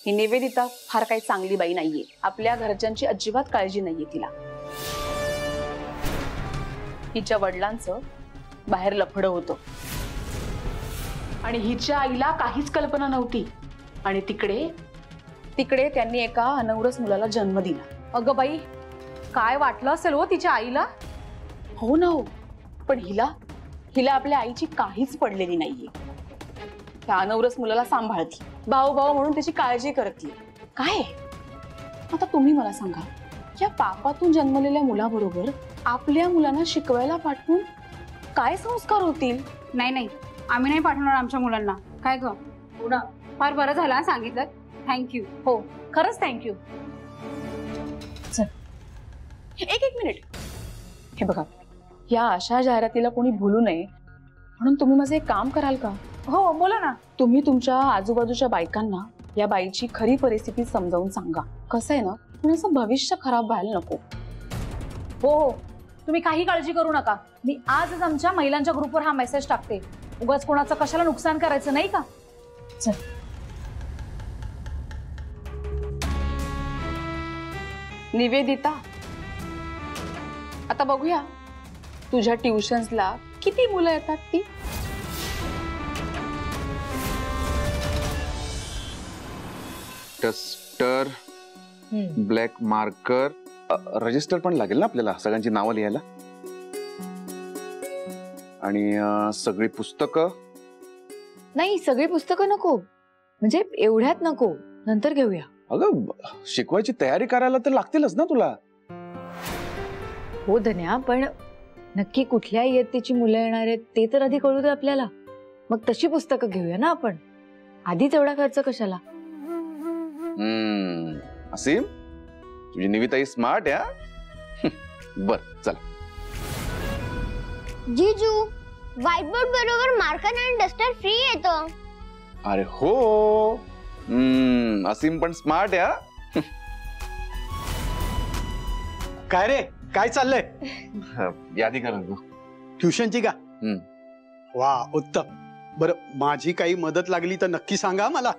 ही निवेदिता फार काही चांगली बाई नाहीये, आपल्या घरच्यांची अजिबात काळजी नाहीये तिला। हिच्या वडिलांचं बाहेर लफडं होतं आणि हिच्या आईला काहीच कल्पना नव्हती आणि तिकडे त्यांनी एका अनवरस मुलाला जन्म दिला। अगं बाई, काय वाटलं असेल हो तिच्या आईला? हो ना हो, पण हिला आपल्या आईची काहीच पडलेली नाहीये। त्या अनवरस मुलाला सांभाळती, भाऊ भाऊ म्हणून त्याची काळजी करते। काय आता तुम्ही मला सांगा, या पापातून जन्मलेल्या मुलाबरोबर आपल्या मुलांना शिकवायला पाठवून काय संस्कार होतील? नाही नाही, आम्ही नाही पाठवणार आमच्या मुलांना। काय ग, फार बरं झालं सांगितलं, थँक्यू। हो खरंच थँक्यू। एक मिनिट, हे बघा, या अशा जाहिरातीला कोणी भूलू नये म्हणून तुम्ही माझं एक काम कराल का? हो बोला ना। तुम्ही तुमच्या आजूबाजूच्या बायकांना या बाईची खरी परिस्थिती समजावून सांगा। कसं आहे ना, कुणाचं भविष्य खराब व्हायला नको। हो, तुम्ही काही काळजी करू नका, मी आजच आमच्या महिलांच्या ग्रुपवर हा मेसेज टाकते। उगाच कोणाचं कशाला नुकसान करायचं नाही का? चल निवेदिता, आता बघूया तुझ्या ट्युशन्सला किती मुलं येतात ती? डस्टर, ब्लॅक मार्कर, रजिस्टर पण लागेल ना आपल्याला सगळ्यांची नावं लिहायला, आणि सगळी पुस्तकं। नाही, सगळी पुस्तकं नको, म्हणजे एवढ्यात नको, नंतर घेऊया। अगं शिकवायची तयारी करायला तर लागतीलच ना तुला। हो धन्या, पण नक्की कुठल्या इयत्तेची मुलं येणार आहेत ते तर आधी कळू दे आपल्याला, मग तशी पुस्तकं घेऊया ना आपण। आधीच एवढा खर्च कशाला? असीम, तुझी निविताई स्मार्ट या। बर चला। जीजू, व्हाईट बोर्ड बरोबर मार्कर आणि डस्टर फ्री येतो। अरे हो, असीम पण स्मार्ट या। काय रे, काय चाललंय? यादी करा तू ट्युशनची का? वा उत्तम। बरं, माझी काही मदत लागली तर नक्की सांगा मला।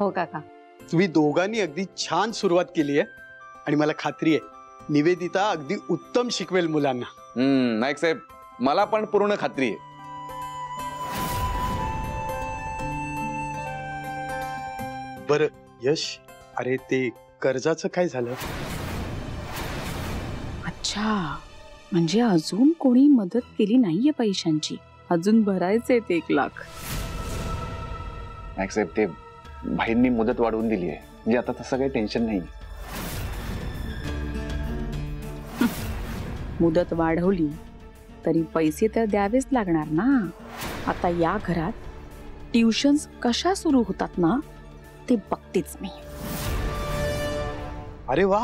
हो काका, तुम्ही दोघांनी अगदी छान सुरुवात केली आहे आणि मला खात्री आहे निवेदिता अगदी उत्तम शिकवेल मुलांना। नाईक साहेब, मला पण पूर्ण खात्री आहे। बरं यश, अरे ते कर्जाचं काय झालं? अच्छा, म्हणजे अजून कोणी मदत केली नाहीये पैशांची, अजून भरायचे 1 लाख। नाईक साहेब, ते भाईंनी मुदत वाढवून दिली आहे, म्हणजे आता तसं काही टेन्शन नाही। मुदत वाढवली तरी पैसे तर द्यावेच लागणार ना। आता या घरात ट्युशन्स कशा सुरू होतात ना ते बघतेच मी। अरे वा,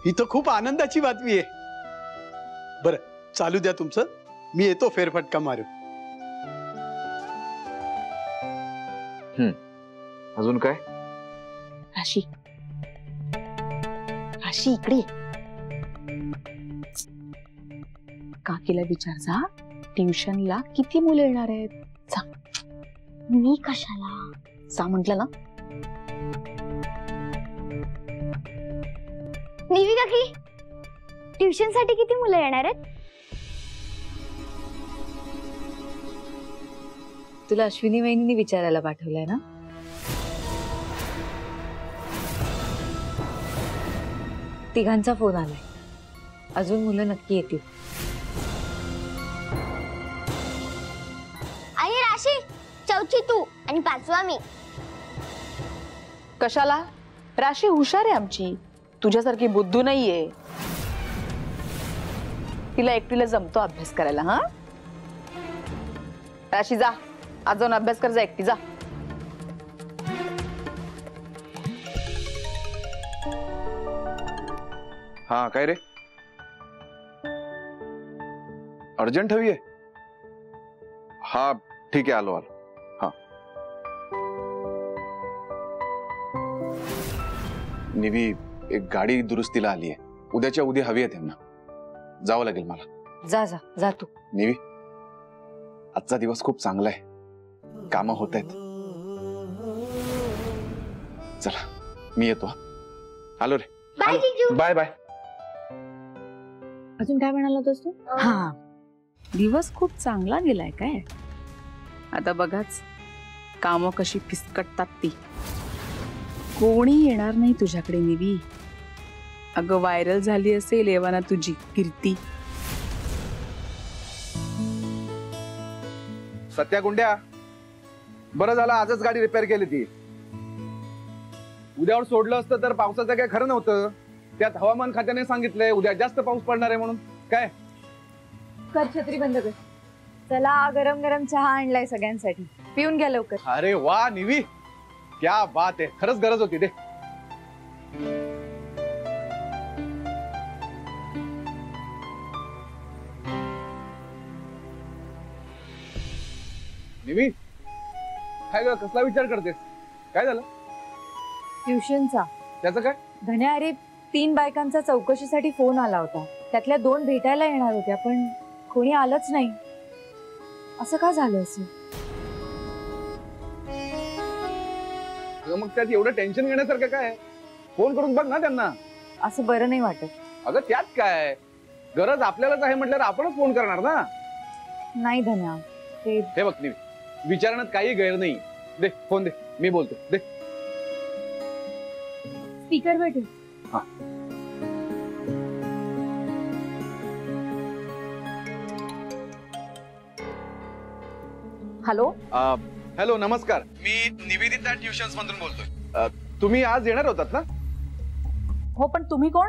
ही तर खूप आनंदाची बातमी आहे। बरं चालू द्या तुमचं, मी येतो फेरफटका मारून। अजून काय? राशी, राशी इकडे। काकीला विचार जा, ट्युशनला किती मुलं येणार आहेत? जा। मी कशाला? जा म्हटलं ना। निवी काकी, ट्युशन साठी किती मुलं येणार आहेत? तुला अश्विनी वहिनींनी विचारायला पाठवलंय ना? तिघांचा फोन आलाय, अजून मुलं नक्की येतील। आई राशी, चौथी तू आणि 5वा मी। कशाला? राशी हुशार आहे आमची, तुझ्यासारखी बुद्धू नाहीये। तिला एकटीला जमतो अभ्यास करायला। हा राशी, जा आज जाऊन अभ्यास कर, जा एकटी जा। हा काय रे, अर्जंट हवी आहे? हा ठीक आहे, आलो आलो। हा निवी, एक गाडी दुरुस्तीला आली आहे, उद्याच्या उद्या हवी आहे त्यांना, जावं लागेल मला। जा जा जा तू। निवी, आजचा दिवस खूप चांगला आहे, कामं होत आहेत, चला मी येतो हा. आलो रे. बाय जिजू. Bye bye. अजून काय म्हणाला होतास तू? हा दिवस खूप चांगला गेलाय काय. आता बघाच कामं कशी फिसकटतात ती. कोणी येणार नाही तुझ्याकडे निवी. अगं व्हायरल झाली असेल एव्हाना तुझी कीर्ती. सत्या गुंड्या, बरं झालं आजच गाडी रिपेअर केली ती. उद्यावर सोडलं असतं तर पावसाचं काय खरं नव्हतं. त्यात हवामान खात्याने सांगितलंय उद्या जास्त पाऊस पडणार आहे म्हणून. काय कर छत्री बंद कर. चला गरम गरम चहा आणलाय सगळ्यांसाठी, पिऊन घ्या लवकर. अरे वा निवी, क्या बात आहे. खरंच गरज होती दे. निवी, काय ग कसला विचार करतेस? काय झालं? ट्युशनचा. त्याचं काय? धन्या, अरे 3 बायकांचा चौकशीसाठी फोन आला होता. त्यातल्या 2 भेटायला येणार होत्या पण कोणी आलंच नाही. असं का झालं असेल? अगं मग त्यात एवढं टेन्शन घेण्यासारखं काय? फोन करून बघ ना त्यांना. असं बरं नाही वाटत. अगं त्यात काय, गरज आपल्यालाच आहे म्हटल्यावर आपणच फोन करणार ना. नाही धन्या, ते हे बघ निवी, विचारण्यात काही गैर नाही. दे फोन दे, मी बोलतो. दे. स्पीकर भेटेल. हॅलो, हॅलो नमस्कार, मी निवेदिता ट्युशन्स मधून बोलतोय. तुम्ही आज येणार होतात ना? हो पण तुम्ही कोण?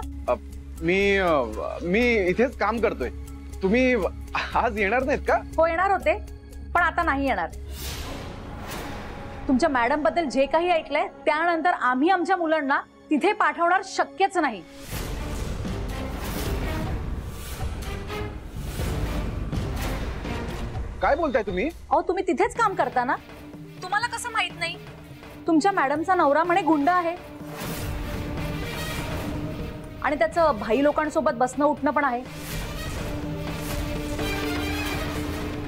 मी इथेच काम करतोय. तुम्ही आज येणार नाहीत का? हो येणार होते पण आता नाही येणार. तुमच्या मॅडम बद्दल जे काही ऐकलंय त्यानंतर आम्ही आमच्या मुलांना तिथे पाठवणार शक्यच नाही. काय बोलताय तुम्ही? अहो तुम्ही तिथेच काम करता ना, तुम्हाला कसं माहित नाही? तुमच्या मॅडमचा नवरा म्हणे गुंड आहे आणि त्याचं भाई लोकांसोबत बसणं उठणं पण आहे.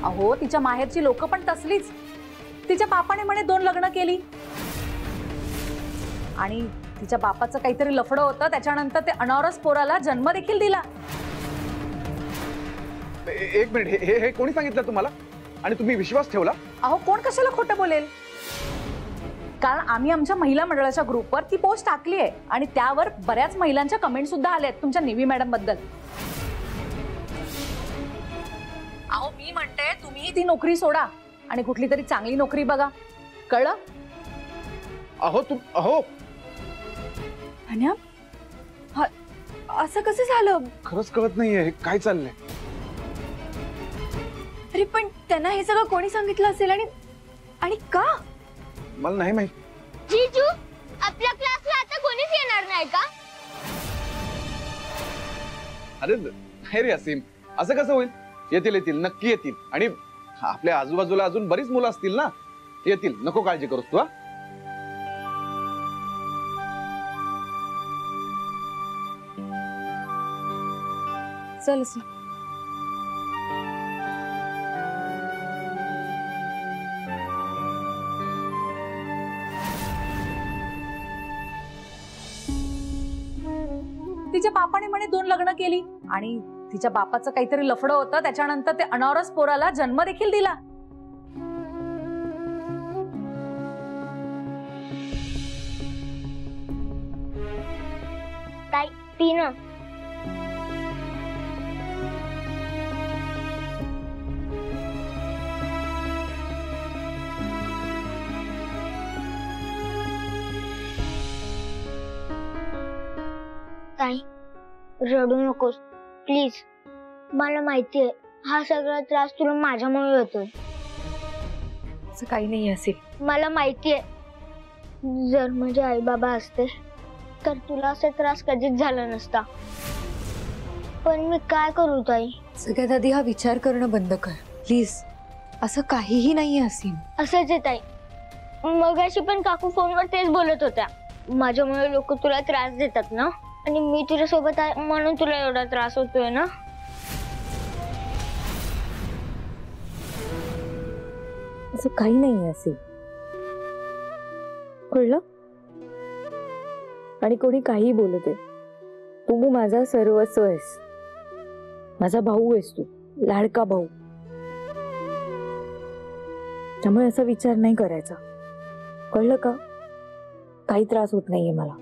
अहो तिच्या माहेरची लोक पण तसलीच. तिच्या बापाने म्हणे 2 लग्न केली आणि तिच्या बापाचं काहीतरी लफडं होतं, त्याच्यानंतर ते अनावरस पोराला जन्म देखील दिला. एक मिनिट, हे कोणी सांगितलं तुम्हाला आणि तुम्ही विश्वास ठेवला? अहो कोण कशाला खोटं बोलेल? कारण आम्ही आमच्या महिला मंडळाच्या ग्रुपवर ती पोस्ट टाकली आहे आणि त्यावर बऱ्याच महिलांच्या कमेंट सुद्धा आल्या आहेत तुमच्या निवी मॅडम बद्दल. अहो मी म्हणते तुम्ही ती नोकरी सोडा आणि कुठली तरी चांगली नोकरी बघा, कळलं? अहो धन्या, असं कसं झालं? खरंच कळत नाहीये काय चाललंय. अरे पण त्यांना हे सगळं कोणी सांगितलं असेल आणि का? मला नाही माहित. जीजू, आपल्या क्लासला आता कोणीच येणार नाही का? अरे नाही रे असीम, असं कसं होईल? येतील नक्की येतील. आणि आपल्या आजूबाजूला अजून बरीच मुलं असतील ना, येतील. नको काळजी करूस तू. चल. तिच्या बापाने म्हणे 2 लग्न केली आणि तिच्या बापाचं काहीतरी लफडं होतं, त्याच्यानंतर ते अनावरस पोराला जन्म देखील दिला. ताई पी ना. ताई रडू नकोस प्लीज. मला माहितीये हा सगळा त्रास तुला माझ्यामुळे होतोय. असं काही नाही असेल. मला माहितीये जर माझे आई बाबा असते तर तुला असा त्रास कधीच झाला नसता. पण मी काय करू ताई? सगळ्यात आधी हा विचार करणं बंद कर प्लीज. असं काहीही नाहीये असीम. असंच आहे ताई. मगाशी पण काकू फोनवर तेच बोलत होत्या. माझ्यामुळे लोक तुला त्रास देतात ना, आणि मी तुझ्या सोबत आहे म्हणून तुला एवढा त्रास होतोय ना. असं काही नाही असेल, कळलं? आणि कोणी काही बोलते, तू माझा सर्वस्व आहेस. माझा भाऊ आहेस तू, लाडका भाऊ. त्यामुळे असा विचार नाही करायचा, कळलं का? काही त्रास होत नाहीये मला.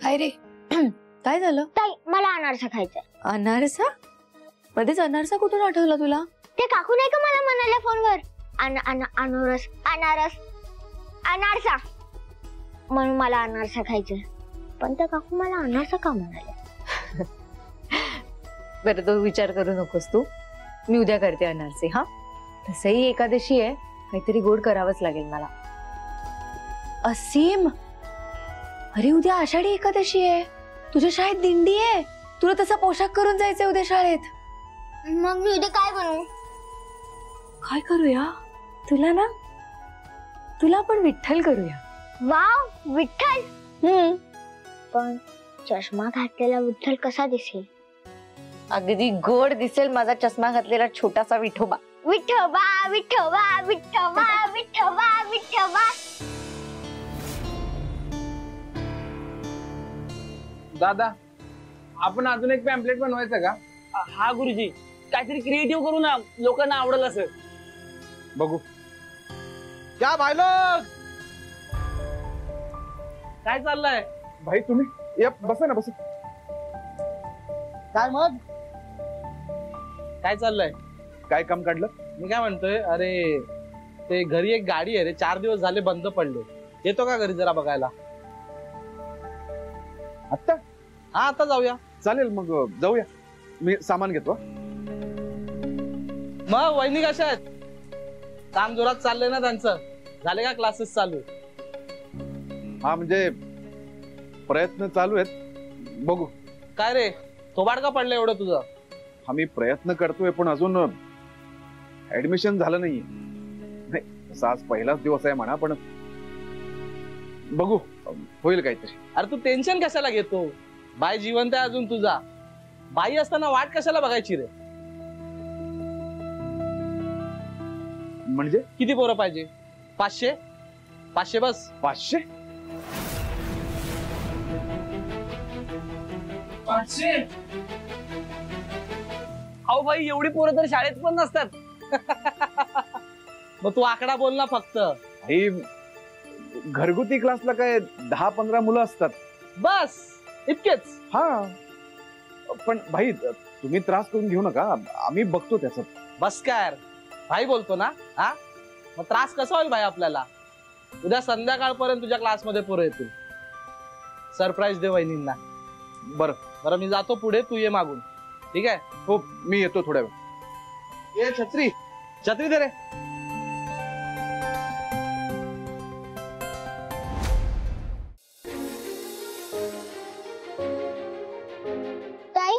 काय रे, काय झालं? ताई मला अनारसा खायचा. अनारसा? मध्येच अनारसा कुठून आठवला तुला? ते काकू नाही का मला म्हणाले फोनवर अनारस अनारस अनारसा, म्हणून मला अनारसा खायचं. पण त्या काकू मला अनारसा का म्हणाले? बरं तो विचार करू नकोस तू, मी उद्या करते अनारसे. हा, तसही एकादशी आहे, काहीतरी गोड करावंच लागेल मला. असीम, अरे उद्या आषाढी एकादशी आहे, तुझ्या शाळेत दिंडी आहे, तुला तसा पोशाख करून जायचंय उद्या शाळेत. मग मी उद्या काय बनवू? काय करूया? तुला पण विठ्ठल करूया. वाव, विठ्ठल. पण चष्मा घातलेला विठ्ठल कसा दिसेल? अगदी गोड दिसेल माझा चष्मा घातलेला छोटासा विठोबा. विठोबा विठोबा विठोबा विठोबा विठोबा. दादा, आपण अजून एक पॅम्पलेट बनवायचं का? हा गुरुजी, काहीतरी क्रिएटिव्ह करू ना, लोकांना आवडेल असं. बघू. क्या भाई लोग, काय चाललंय? भाई तुम्ही या, बसा ना, बसा. काय मग काय चाललंय? काय काम काढलं? मी काय म्हणतोय, अरे ते घरी एक गाडी आहे रे, 4 दिवस झाले बंद पडले. येतो का घरी जरा बघायला? आत्ता? हा, आता जाऊया. चालेल, मग जाऊया. मी सामान घेतो. मग वहिनी कशा आहेत? काम जोरात चाललंय ना त्यांचं? झाले का क्लासेस चालू? हा, म्हणजे प्रयत्न चालू आहेत, बघू. काय रे, थोबाड का पडलं एवढं तुझं? आम्ही प्रयत्न करतोय, पण अजून ऍडमिशन झालं नाहीये. नाही, तसा आज पहिलाच दिवस आहे म्हणा, पण बघू, होईल काहीतरी. अरे तू टेन्शन कशाला घेतो? बाई जिवंत आहे अजून तुझा. बाई असताना वाट कशाला बघायची रे? म्हणजे किती पोरं पाहिजे? 500? 500 बस. 500? 500? अहो बाई, एवढी पोरं तर शाळेत पण नसतात. मग तू आकडा बोल ना फक्त. ही घरगुती क्लासला काय 10-15 मुलं असतात. बस इतकेच? हा, पण भाई तुम्ही त्रास करून घेऊ नका, आम्ही बघतो त्याचं. बस काय भाई बोलतो ना. हा, मग त्रास कसा होईल भाई आपल्याला? उद्या संध्याकाळपर्यंत तुझ्या क्लासमध्ये पोरं येतील. सरप्राईज दे वहिनींना. बरं बरं, मी जातो पुढे, तू ये मागून. ठीक आहे? हो, मी येतो थोड्या वेळ. ये छत्री, छत्री दे रे. ताई,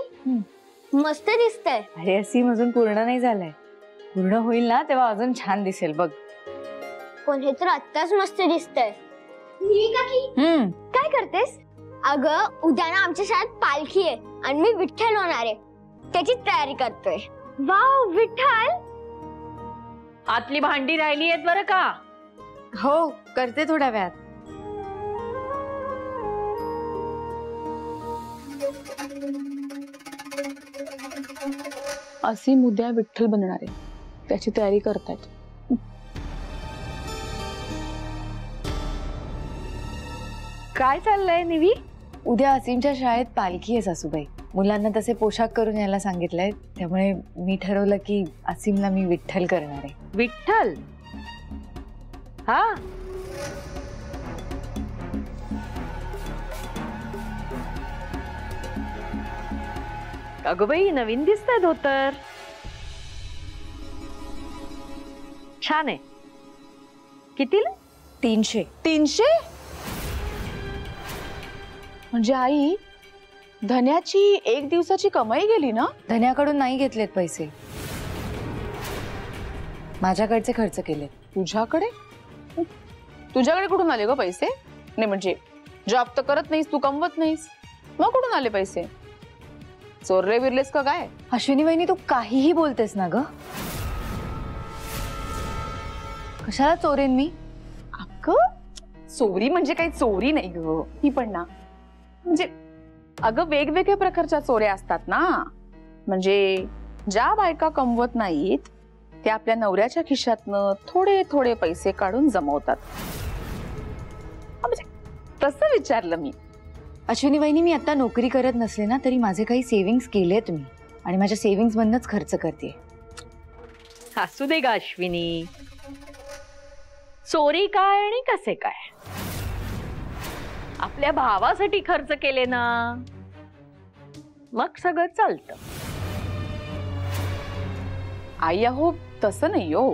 मस्त दिसतंय. अरे असीम, अजून पूर्ण नाही झालंय. पूर्ण होईल ना तेव्हा अजून छान दिसेल बघ. पण हे तर आत्ताच मस्त दिसतंय. काय करतेस? अगं, उद्या ना आमच्या शाळेत पालखी आहे आणि मी विठ्ठल होणार आहे, त्याची तयारी करतोय. वाव, विठ्ठल. आतली भांडी राहिली आहेत बरं का? हो, करते थोड्या वेळात. असीम उद्या विठ्ठल बनणार आहे, त्याची तयारी करतायत. काय चाललंय निवी? उद्या असीमच्या शाळेत पालखी आहे सासूबाई. मुलांना तसे पोशाख करून यायला सांगितलंय, त्यामुळे मी ठरवलं की असीमला मी विठ्ठल करणार आहे. विठ्ठल? हा, अगं बाई, नवीन दिसतंय धोतर. छान आहे. कितीला? 300. 300? म्हणजे आई, धन्याची 1 दिवसाची कमाई गेली ना? धन्याकडून नाही घेतलेत पैसे, माझ्याकडचे खर्च केले. तुझ्याकडे? तुझ्याकडे कुठून आले ग पैसे? नाही म्हणजे जॉब तर करत नाहीस तू, कमवत नाहीस, मग कुठून आले पैसे? चोरले विरलेस का काय? अश्विनी वहिनी तू काहीही बोलतेस ना ग? कशाला चोरेन मी? अगं चोरी म्हणजे काही चोरी नाही ग, ही पण ना म्हणजे अगं वेगवेगळ्या प्रकारच्या चोऱ्या असतात ना. म्हणजे ज्या बायका कमवत नाहीत त्या आपल्या नवऱ्याच्या खिशातनं थोडे थोडे पैसे काढून जमवतात. म्हणजे तसं विचारलं मी. अश्विनी वहिनी मी आता नोकरी करत नसले ना तरी माझे काही सेव्हिंग्स केलेत मी आणि माझ्या सेव्हिंग्स मधनच खर्च करते. असू दे ग अश्विनी, चोरी काय आणि कसे काय, आपल्या भावासाठी खर्च केले ना मग सगळं चालतं. आई अहो तसं नाही हो,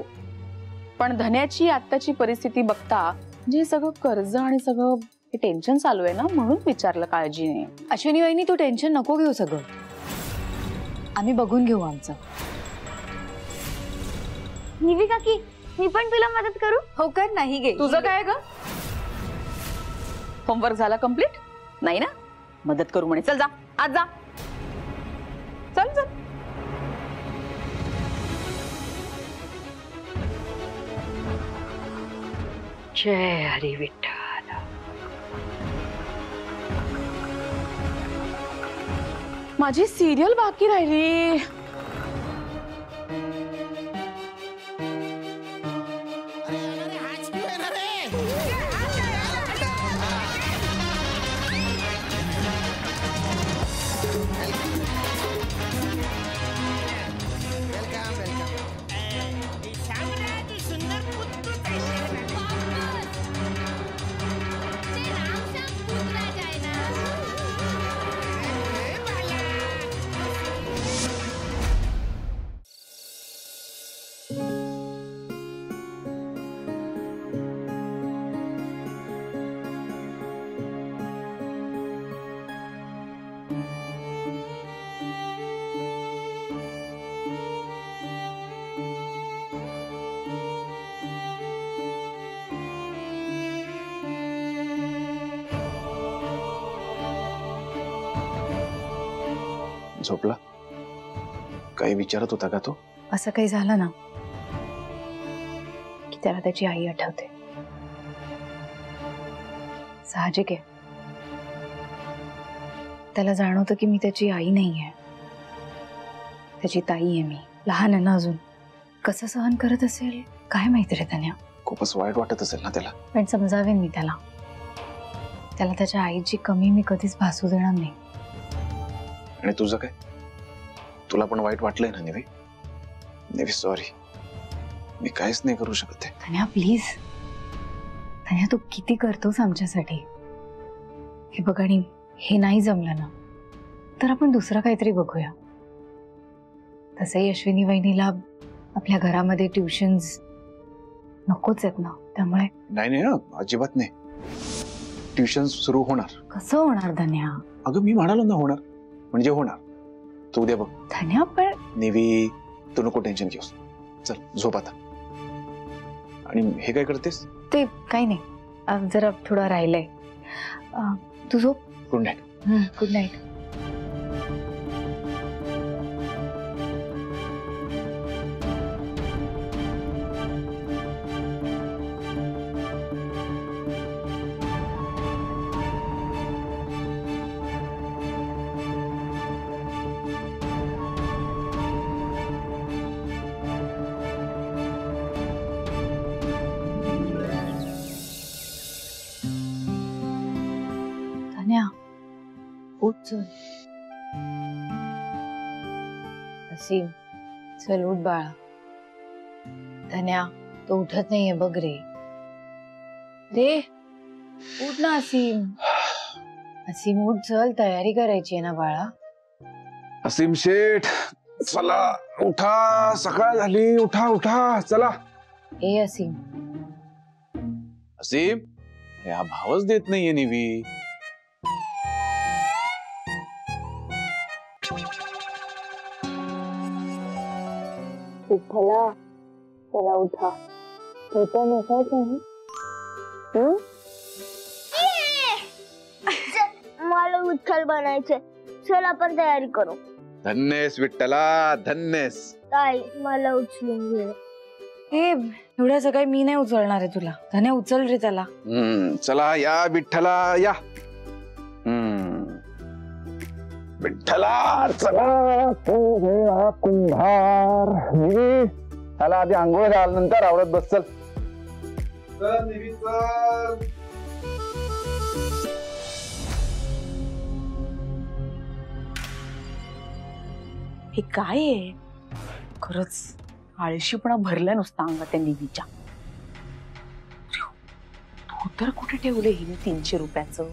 पण धन्याची आत्ताची परिस्थिती बघता म्हणजे सगळं कर्ज आणि सगळं टेन्शन चालू आहे ना, म्हणून विचारलं काळजीने. अश्विनी वहिनी तू टेन्शन नको घेऊ, सगळं आम्ही बघून घेऊ आमचं. निवी काकी मी पण तुला मदत करू? हो कर, नाही गे. तुझं काय ग? होमवर्क झाला कम्प्लीट? नाही ना, मदत करू म्हणे. चल जा, आज जा. चल चल. जय हरी विठ्ठल. माझी सिरियल बाकी राहिली. झोपला? काही विचारत होता का तो? असं काही झालं ना की त्याला त्याची आई आठवते. साहजिक आहे, त्याला जाणवतं की मी त्याची आई नाहीये, त्याची ताई आहे मी. लहान आहे ना अजून, कसं सहन करत असेल काय माहिती रे धन्या. खूपच वाईट वाटत असेल ना त्याला. पण समजावेन मी त्याला. त्याला त्याच्या आईची कमी मी कधीच भासू देणार नाही. आणि तुझं काय? तुला पण वाईट वाटलंय ना निवी? निवी सॉरी, मी काहीच नाही करू शकत. धन्या प्लीज, धन्या तू किती करतोस आमच्यासाठी. हे बघ, आणि हे नाही जमलं ना तर आपण दुसरं काहीतरी बघूया. तसंही अश्विनी वहिनीला आपल्या घरामध्ये ट्युशन्स नकोच आहेत ना, त्यामुळे. नाही नाही अजिबात नाही, ट्युशन सुरू होणार. कसं होणार धन्या? अगं मी म्हणालो ना होणार म्हणजे होणार. तू उद्या बघ. धन्या पण निवी तू नको टेन्शन घेऊस, चल झोप आता. आणि हे काय करतेस? ते काही नाही, जरा थोडं राहिलंय. तू झोप. Good night. Good night. उठ चल. असीम चल उठ बाळा. धन्या तो उठत नाहीये बघ रे. रे उठ ना असीम. असीम उठ चल, तयारी करायची आहे ना बाळा. असीम शेठ चला उठा, सकाळ झाली, उठा उठा चला. ए असीम. असीम अरे हा भावच देत नाहीये निवी. विठ्ठला चला उठा, ते तर नसायचं. विठ्ठल बनायचे. चल आपण तयारी करू. धन्यस विठ्ठला, धन्यस. ताई मला उचलून घे. हे एवढ्या सकाळी मी नाही उचलणार आहे तुला. धन्या उचल रे त्याला. चला या विठ्ठला या. विठ्ठला चला कुंभार. त्याला आधी आंघोळ घालनंतर आवडत बसल. हे काय आहे? खरंच आळशीपणा भरला नुसता अंगात त्या निधीच्या. तू तर कुठे ठेवले हिने 300 रुपयाचं?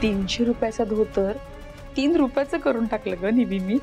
$300 धोतर 3 रुपयाचं करून टाकलं ग निवी मी.